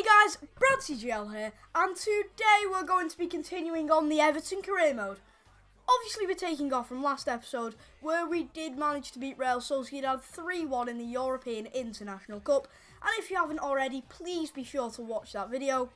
Hey guys, Brad CGL here, and today we're going to be continuing on the Everton career mode. Obviously we're taking off from last episode where we did manage to beat Real Sociedad 3-1 in the European International Cup, and if you haven't already, please be sure to watch that video.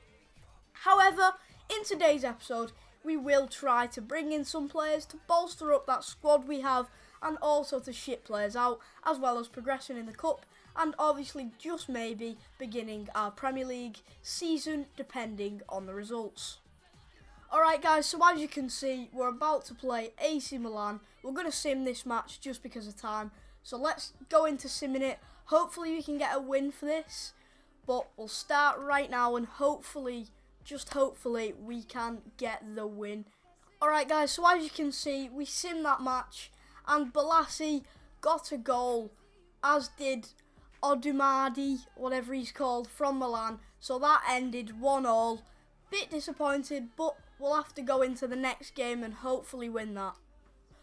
However, in today's episode, we will try to bring in some players to bolster up that squad we have and also to ship players out, as well as progressing in the Cup and obviously just maybe beginning our Premier League season depending on the results. Alright guys, so as you can see, we're about to play AC Milan. We're going to sim this match just because of time, so let's go into simming it. Hopefully we can get a win for this, but we'll start right now and hopefully, just hopefully, we can get the win. Alright guys, so as you can see, we simmed that match and Balassi got a goal, as did Odumadi, whatever he's called, from Milan. So that ended 1-1. Bit disappointed, but we'll have to go into the next game and hopefully win that.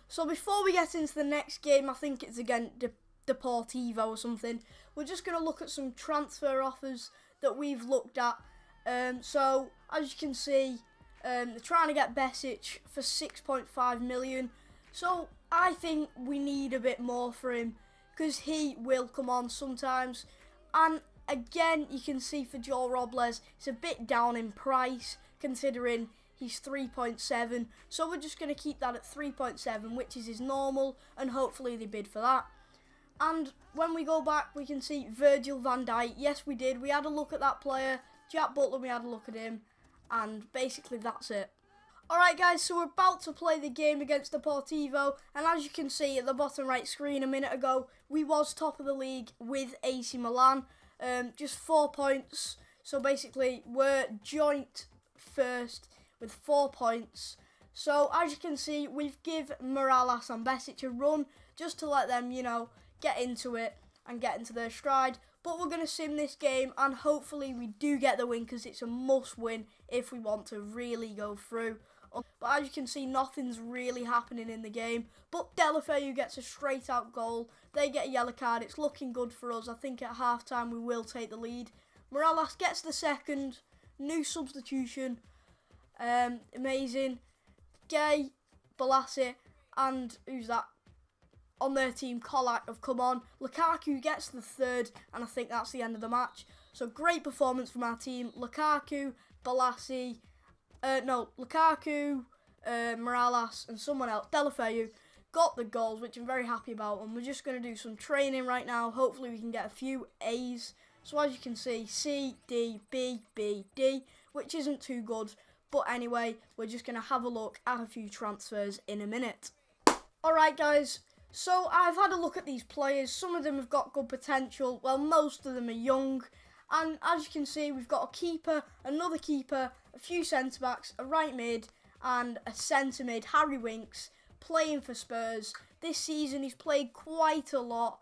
So before we get into the next game, I think it's against Deportivo or something, we're just going to look at some transfer offers that we've looked at. So as you can see, they're trying to get Besic for 6.5 million. So I think we need a bit more for him, because he will come on sometimes. And again, you can see for Joel Robles, it's a bit down in price considering he's 3.7. So we're just going to keep that at 3.7, which is his normal, and hopefully they bid for that. And when we go back, we can see Virgil van Dijk. Yes, we did. We had a look at that player. Jack Butler, we had a look at him. And basically that's it. Alright guys, so we're about to play the game against Deportivo, and as you can see at the bottom right screen a minute ago, we was top of the league with AC Milan, just 4 points, so basically we're joint first with 4 points. So as you can see, we've give Morales and Besic a run, just to let them, you know, get into it and get into their stride. But we're going to sim this game, and hopefully we do get the win, because it's a must win if we want to really go through. But as you can see, nothing's really happening in the game. But Deulofeu gets a straight out goal. They get a yellow card. It's looking good for us. I think at half time we will take the lead. Morales gets the second. New substitution. Amazing. Gay, Balassi, and who's that? On their team, Kolak have come on. Lukaku gets the third, and I think that's the end of the match. So great performance from our team. Lukaku, Balassi, Lukaku, Morales, and someone else, Deulofeu, got the goals, which I'm very happy about. And we're just going to do some training right now. Hopefully we can get a few A's. So as you can see, C, D, B, B, D, which isn't too good. But anyway, we're just going to have a look at a few transfers in a minute. Alright guys, so I've had a look at these players. Some of them have got good potential. Well, most of them are young. And as you can see, we've got a keeper, another keeper, a few centre-backs, a right mid, and a centre mid, Harry Winks, playing for Spurs. This season he's played quite a lot,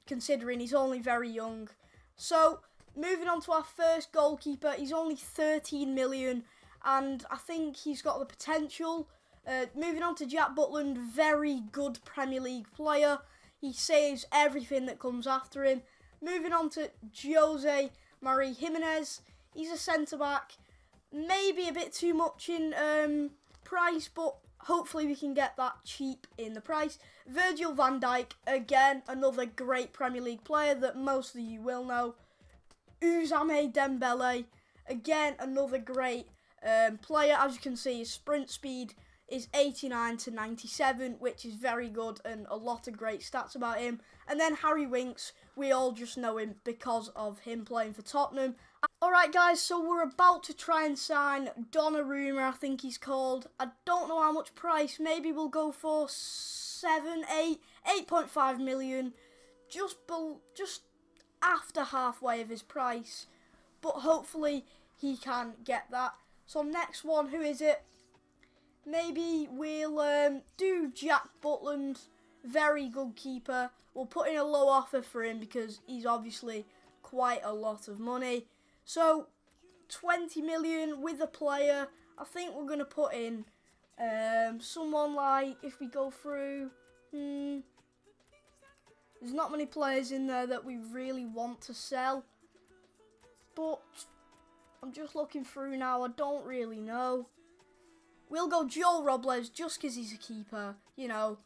considering he's only very young. So, moving on to our first goalkeeper, he's only 13 million, and I think he's got the potential. Moving on to Jack Butland, very good Premier League player. He saves everything that comes after him. Moving on to Jose Marie Jimenez, he's a centre-back. Maybe a bit too much in price, but hopefully we can get that cheap in the price. Virgil van Dijk, again, another great Premier League player that most of you will know. Ousmane Dembele, again, another great player. As you can see, his sprint speed is 89 to 97, which is very good, and a lot of great stats about him. And then Harry Winks, we all just know him because of him playing for Tottenham. Alright guys, so we're about to try and sign Donnarumma, I think he's called. I don't know how much price, maybe we'll go for 8.5 million, just after halfway of his price. But hopefully he can get that. So next one, who is it? Maybe we'll do Jack Butland, very good keeper. We'll put in a low offer for him because he's obviously quite a lot of money. So 20 million with a player. I think we're going to put in someone like, if we go through, there's not many players in there that we really want to sell. But I'm just looking through now. I don't really know. We'll go Joel Robles just because he's a keeper, you know.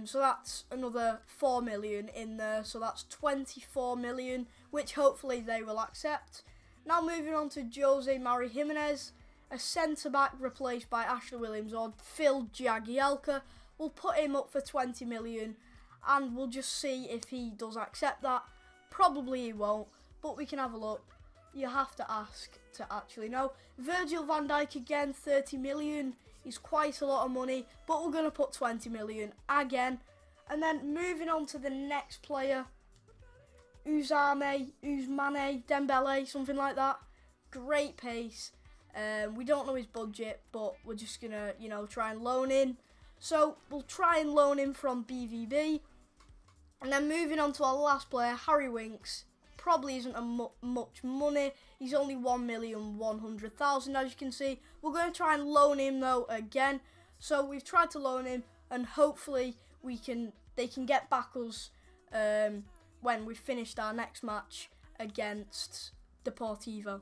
So that's another 4 million in there. So that's 24 million, which hopefully they will accept. Now moving on to Jose Mari Jimenez, a centre-back replaced by Ashley Williams or Phil Jagielka. We'll put him up for 20 million and we'll just see if he does accept that. Probably he won't, but we can have a look. You have to ask to actually know. Virgil van Dijk again, 30 million. He's quite a lot of money, but we're going to put 20 million again. And then moving on to the next player, Ousmane Dembele, something like that. Great pace. We don't know his budget, but we're just going to, you know, try and loan in. So we'll try and loan him from BVB. And then moving on to our last player, Harry Winks. Probably isn't much money. He's only 1,100,000, as you can see. We're going to try and loan him though again. So we've tried to loan him, and hopefully they can get back us when we've finished our next match against Deportivo.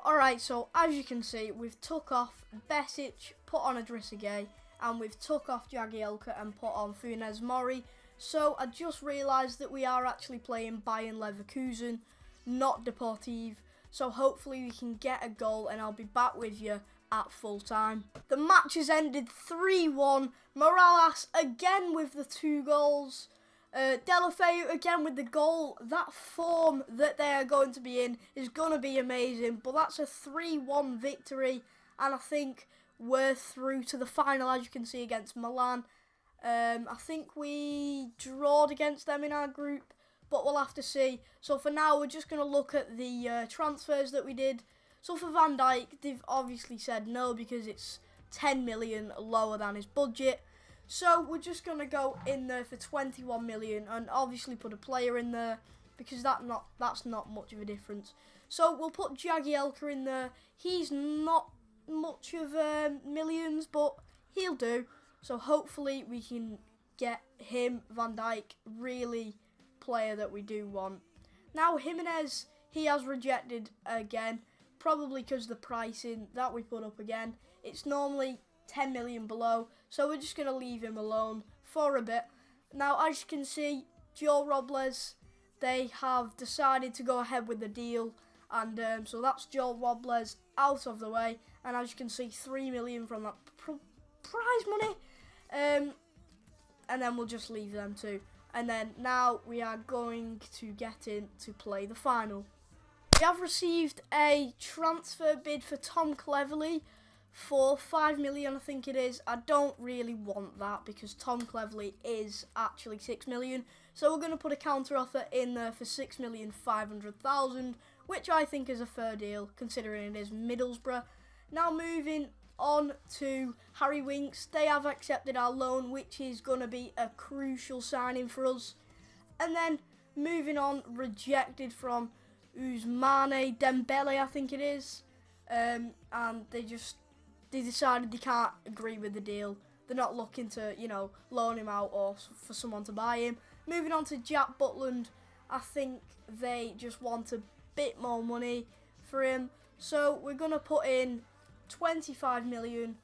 Alright, so as you can see, we've took off Besic, put on Idrissa Gueye, and we've took off Jagielka and put on Funes Mori. So I just realised that we are actually playing Bayern Leverkusen, not Deportivo. So hopefully we can get a goal and I'll be back with you at full time. The match has ended 3-1. Morales again with the 2 goals. Delafeu again with the goal. That form that they are going to be in is going to be amazing. But that's a 3-1 victory. And I think we're through to the final, as you can see, against Milan. I think we drawed against them in our group, but we'll have to see. So for now, we're just going to look at the transfers that we did. So for Van Dijk, they've obviously said no because it's 10 million lower than his budget. So we're just going to go in there for 21 million and obviously put a player in there because that's not much of a difference. So we'll put Jagielka in there. He's not much of millions, but he'll do. So hopefully we can get him, Van Dijk, really player that we do want. Now Jimenez, he has rejected again, probably because the pricing that we put up again, it's normally 10 million below, so we're just going to leave him alone for a bit. Now as you can see, Joel Robles, they have decided to go ahead with the deal, and so that's Joel Robles out of the way, and as you can see, 3 million from that prize money, and then we'll just leave them too. And then now we are going to get in to play the final. We have received a transfer bid for Tom Cleverley for 5 million, I think it is. I don't really want that because Tom Cleverley is actually 6 million. So we're going to put a counter offer in there for 6,500,000, which I think is a fair deal considering it is Middlesbrough. Now moving on to Harry Winks, they have accepted our loan, which is going to be a crucial signing for us. And then moving on, rejected from Ousmane Dembele, I think it is, and they decided they can't agree with the deal. They're not looking to, you know, loan him out or for someone to buy him. Moving on to Jack Butland, I think they just want a bit more money for him, so we're going to put in 25 million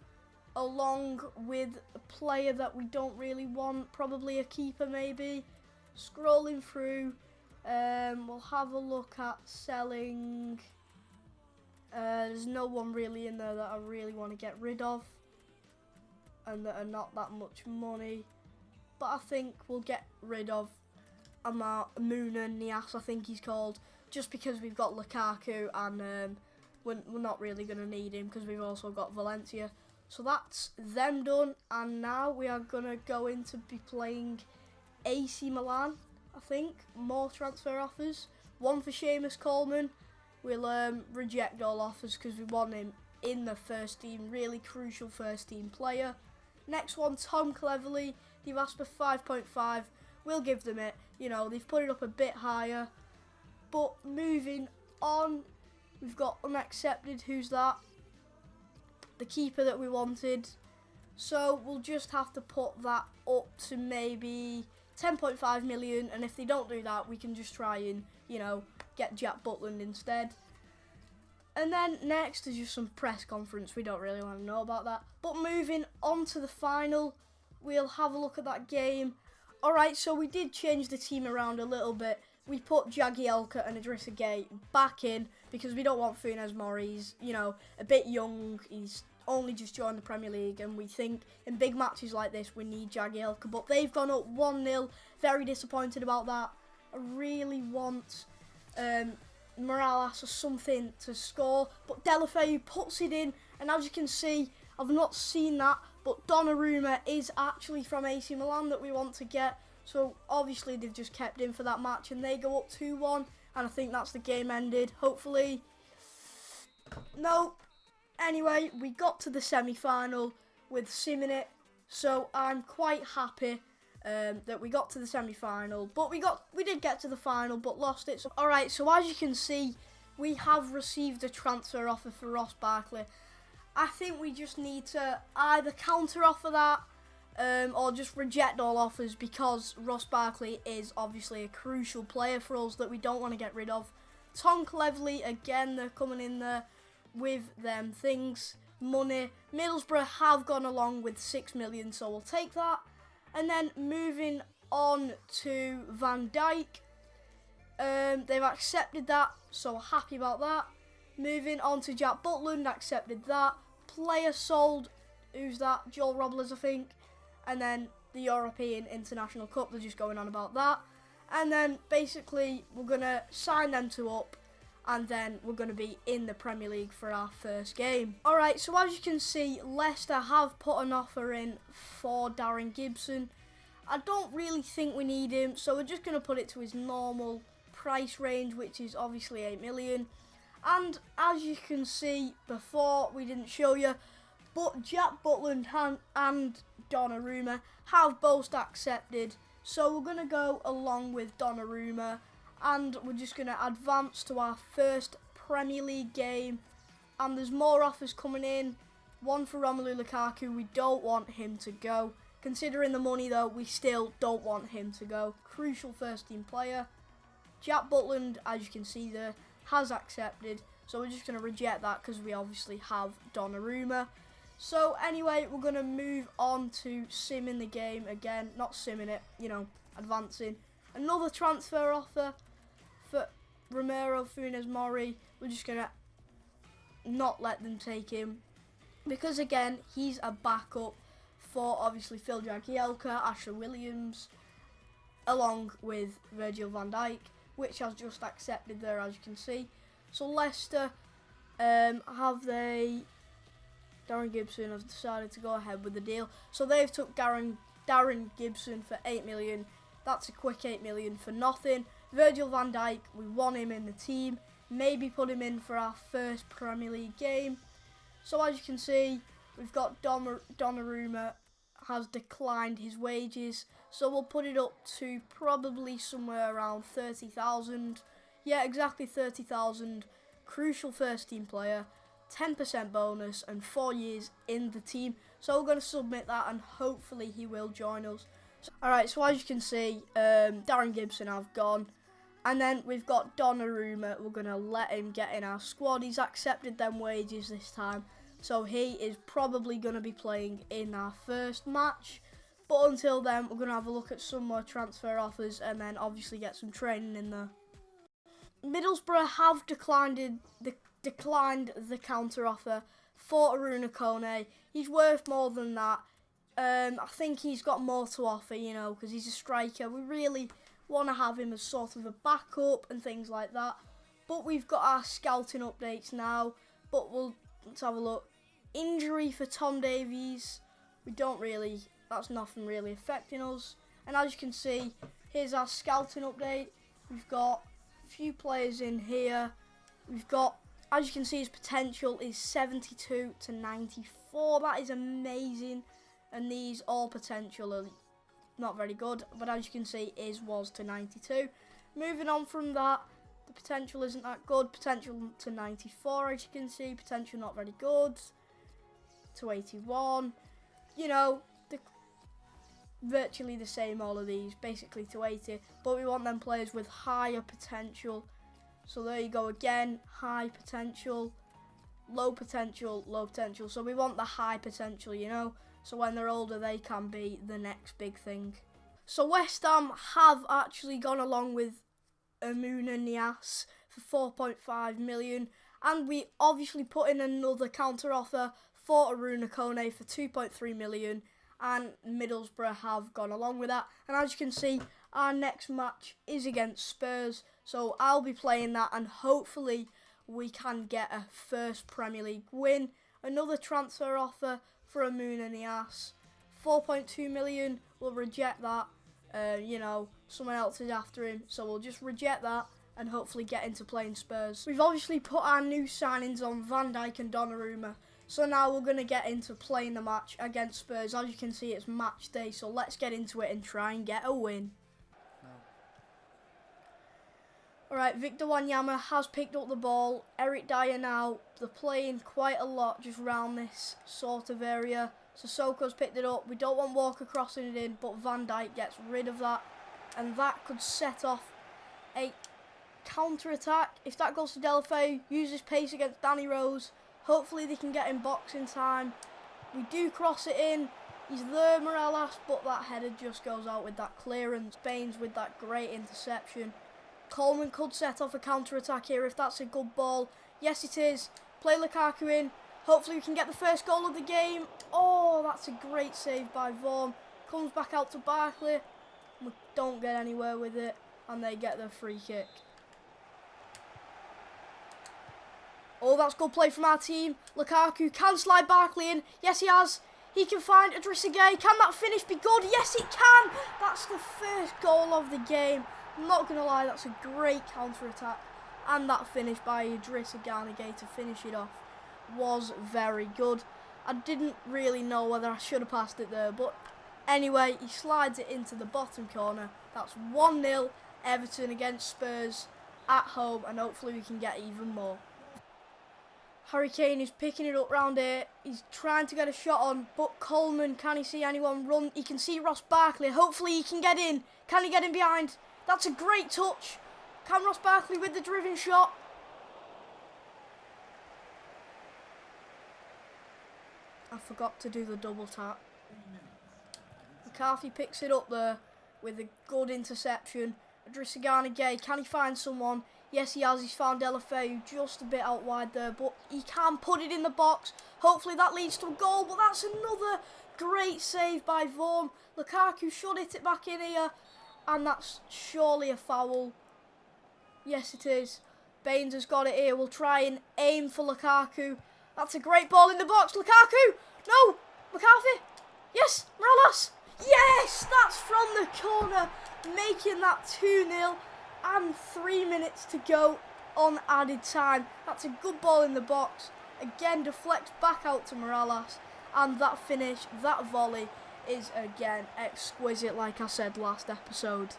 along with a player that we don't really want, probably a keeper maybe. Scrolling through, we'll have a look at selling. There's no one really in there that I really want to get rid of and that are not that much money, but I think we'll get rid of Amuna Nias, I think he's called, just because we've got Lukaku and we're not really going to need him because we've also got Valencia. So that's them done, and now we are going to go in to be playing AC Milan, I think. More transfer offers. One for Seamus Coleman. We'll reject all offers because we want him in the first team, really crucial first team player. Next one, Tom Cleverley. They've asked for 5.5. We'll give them it. You know, they've put it up a bit higher. But moving on, we've got unaccepted. Who's that? The keeper that we wanted. So we'll just have to put that up to maybe 10.5 million. And if they don't do that, we can just try and, you know, get Jack Butland instead. And then next is just some press conference. We don't really want to know about that. But moving on to the final, we'll have a look at that game. Alright, so we did change the team around a little bit. We put Jagielka and Idrissa Gueye back in because we don't want Funes Mori. He's, you know, a bit young. He's only just joined the Premier League, and we think in big matches like this we need Jagielka. But they've gone up 1-0. Very disappointed about that. I really want Morales or something to score, but Deulofeu puts it in, and as you can see, I've not seen that, but Donnarumma is actually from AC Milan that we want to get, so obviously they've just kept him for that match, and they go up 2-1, and I think that's the game ended, hopefully. No. Anyway, we got to the semi-final with Sim in it, so I'm quite happy that we got to the semi-final, but we did get to the final, but lost it. So, alright, so as you can see, we have received a transfer offer for Ross Barkley. I think we just need to either counter offer that, or just reject all offers, because Ross Barkley is obviously a crucial player for us that we don't want to get rid of. Tonk Levely, again, they're coming in there with them things, money. Middlesbrough have gone along with 6 million, so we'll take that. And then moving on to Van Dijk, they've accepted that, so happy about that. Moving on to Jack Butland, accepted that. Player sold, who's that? Joel Robles, I think. And then the European International Cup, they're just going on about that. And then basically we're going to sign them two up, and then we're going to be in the Premier League for our first game. Alright, so as you can see, Leicester have put an offer in for Darren Gibson. I don't really think we need him, so we're just going to put it to his normal price range, which is obviously 8 million. And as you can see before, we didn't show you, but Jack Butland and Donnarumma have both accepted. So we're going to go along with Donnarumma, and we're just going to advance to our first Premier League game. And there's more offers coming in. One for Romelu Lukaku. We don't want him to go. Considering the money though, we still don't want him to go. Crucial first team player. Jack Butland, as you can see there, has accepted. So we're just going to reject that because we obviously have Donnarumma. So anyway, we're going to move on to sim in the game again. Not simming it, you know, advancing. Another transfer offer for Romero Funes Mori. We're just going to not let them take him, because again, he's a backup for obviously Phil Jagielka, Ashley Williams, along with Virgil van Dijk, which has just accepted there, as you can see. So Leicester, Darren Gibson has decided to go ahead with the deal. So they've took Darren Gibson for 8 million. That's a quick 8 million for nothing. Virgil van Dijk, we want him in the team. Maybe put him in for our first Premier League game. So as you can see, we've got Donnarumma has declined his wages. So we'll put it up to probably somewhere around 30,000. Yeah, exactly 30,000. Crucial first team player. 10% bonus and 4 years in the team. So we're going to submit that, and hopefully he will join us. Alright, so as you can see, Darren Gibson have gone. And then we've got Donnarumma. We're going to let him get in our squad. He's accepted them wages this time. So he is probably going to be playing in our first match. But until then, we're going to have a look at some more transfer offers and then obviously get some training in there. Middlesbrough have declined the counter offer for Aruna Kone. He's worth more than that. I think he's got more to offer, you know, because he's a striker. We really want to have him as sort of a backup and things like that. But we've got our scouting updates now. But let's have a look. Injury for Tom Davies. That's nothing really affecting us. And as you can see, here's our scouting update. We've got a few players in here. We've got, as you can see, his potential is 72 to 94. That is amazing. And these all potential are not very good. But as you can see, his was to 92. Moving on from that, the potential isn't that good. Potential to 94, as you can see. Potential not very good. To 81. You know, virtually the same, all of these. Basically to 80. But we want them players with higher potential. So there you go again. High potential. low potential, low potential. So we want the high potential, you know. So when they're older, they can be the next big thing. So West Ham have actually gone along with Amuna Nias for 4.5 million. And we obviously put in another counter offer for Aruna Kone for 2.3 million. And Middlesbrough have gone along with that. And as you can see, our next match is against Spurs. So I'll be playing that, and hopefully we can get a first Premier League win. Another transfer offer for Amuna Nias. 4.2 million, we'll reject that. You know, someone else is after him, so we'll just reject that and hopefully get into playing Spurs. We've obviously put our new signings on Van Dijk and Donnarumma. So now we're going to get into playing the match against Spurs. As you can see, it's match day, so let's get into it and try and get a win. Alright, Victor Wanyama has picked up the ball. Eric Dyer now, they're playing quite a lot just around this sort of area. Sissoko's picked it up. We don't want Walker crossing it in, but Van Dijk gets rid of that. And that could set off a counter-attack. If that goes to Delafeu, uses pace against Danny Rose. Hopefully they can get in box in time. We do cross it in. He's there, Morales, but that header just goes out with that clearance. Baines with that great interception. Coleman could set off a counter-attack here if that's a good ball. Yes, it is. Play Lukaku in. Hopefully we can get the first goal of the game. Oh, that's a great save by Vaughan. Comes back out to Barkley. We don't get anywhere with it, and they get the free kick. Oh, that's good play from our team. Lukaku can slide Barkley in. Yes, he has. He can find Idrissa Gueye. Can that finish be good? Yes, it can. That's the first goal of the game. I'm not going to lie, that's a great counter-attack. And that finish by Idrissa Gueye to finish it off was very good. I didn't really know whether I should have passed it there, but anyway, he slides it into the bottom corner. That's 1-0 Everton against Spurs at home, and hopefully we can get even more. Harry Kane is picking it up round here. He's trying to get a shot on, but Coleman, can he see anyone run? He can see Ross Barkley. Hopefully he can get in. Can he get in behind? That's a great touch. Can Ross Barkley with the driven shot? I forgot to do the double tap. McCarthy picks it up there with a good interception. Idrissa Gueye, can he find someone? Yes, he has. He's found Delafeu just a bit out wide there, but he can put it in the box. Hopefully that leads to a goal, but that's another great save by Vaughan. Lukaku should hit it back in here, and that's surely a foul. Yes, it is. Baines has got it here. We'll try and aim for Lukaku. That's a great ball in the box. Lukaku! No! McCarthy! Yes! Morales! Yes! That's from the corner, making that 2-0. And 3 minutes to go on added time. That's a good ball in the box. Again, deflects back out to Morales. And that finish, that volley, is again exquisite, like I said last episode.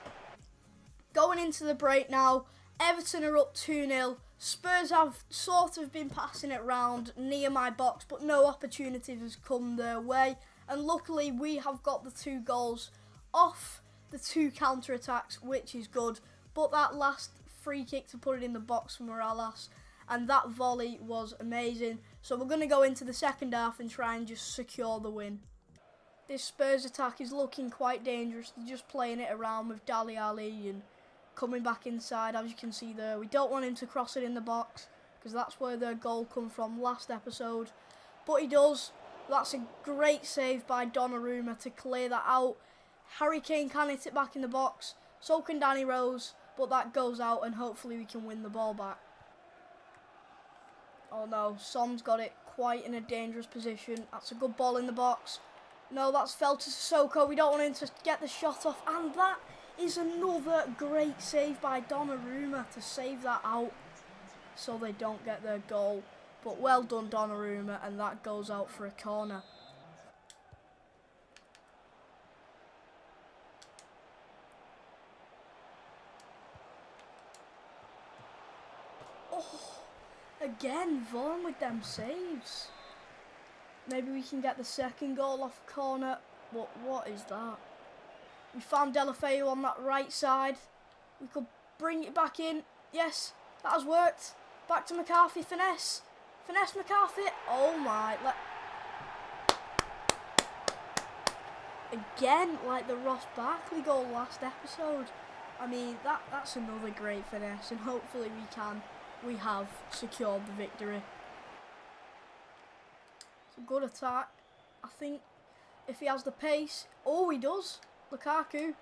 Going into the break now, Everton are up 2-0. Spurs have sort of been passing it round near my box, but no opportunity has come their way. And luckily, we have got the 2 goals off the 2 counter-attacks, which is good. But that last free kick to put it in the box for Morales, and that volley was amazing. So we're going to go into the second half and try and just secure the win. This Spurs attack is looking quite dangerous. They're just playing it around with Dali Ali and coming back inside, as you can see there. We don't want him to cross it in the box, because that's where their goal come from last episode. But he does. That's a great save by Donnarumma to clear that out. Harry Kane can hit it back in the box. So can Danny Rose. But that goes out, and hopefully we can win the ball back. Oh no, Son's got it quite in a dangerous position. That's a good ball in the box. No, that's fell to Sissoko. We don't want him to get the shot off. And that is another great save by Donnarumma to save that out so they don't get their goal. But well done, Donnarumma, and that goes out for a corner. Oh, again, Vaughan with them saves. Maybe we can get the second goal off corner. But what is that? We found Delafeu on that right side. We could bring it back in. Yes, that has worked. Back to McCarthy. Finesse. Finesse McCarthy. Oh my. Again, like the Ross Barkley goal last episode. I mean, that's another great finesse, and hopefully we have secured the victory. It's a good attack. I think if he has the pace, oh, he does. Lukaku,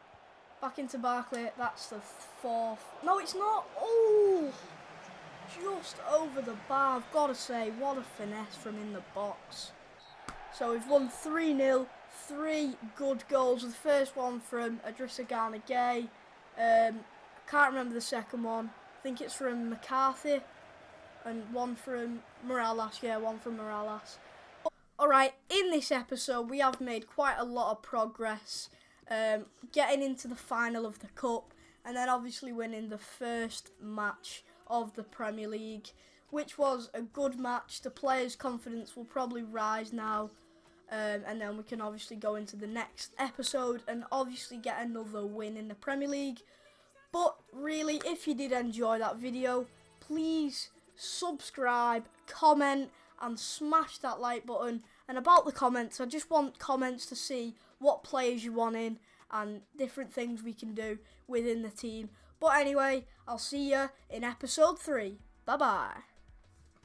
back into Barkley. That's the fourth. No, it's not. Oh, just over the bar. I've got to say, what a finesse from in the box. So we've won 3-0. 3 good goals. The first one from Idrissa Gana Gueye. Can't remember the second one. I think it's from McCarthy. And one from Morales. Yeah, one from Morales. Alright, in this episode we have made quite a lot of progress. Getting into the final of the Cup. And then obviously winning the first match of the Premier League. Which was a good match. The players' confidence will probably rise now. And then we can obviously go into the next episode and obviously get another win in the Premier League. But really, if you did enjoy that video, please subscribe, comment and smash that like button. And about the comments, I just want comments to see what players you want in and different things we can do within the team. But anyway, I'll see you in episode 3. Bye bye.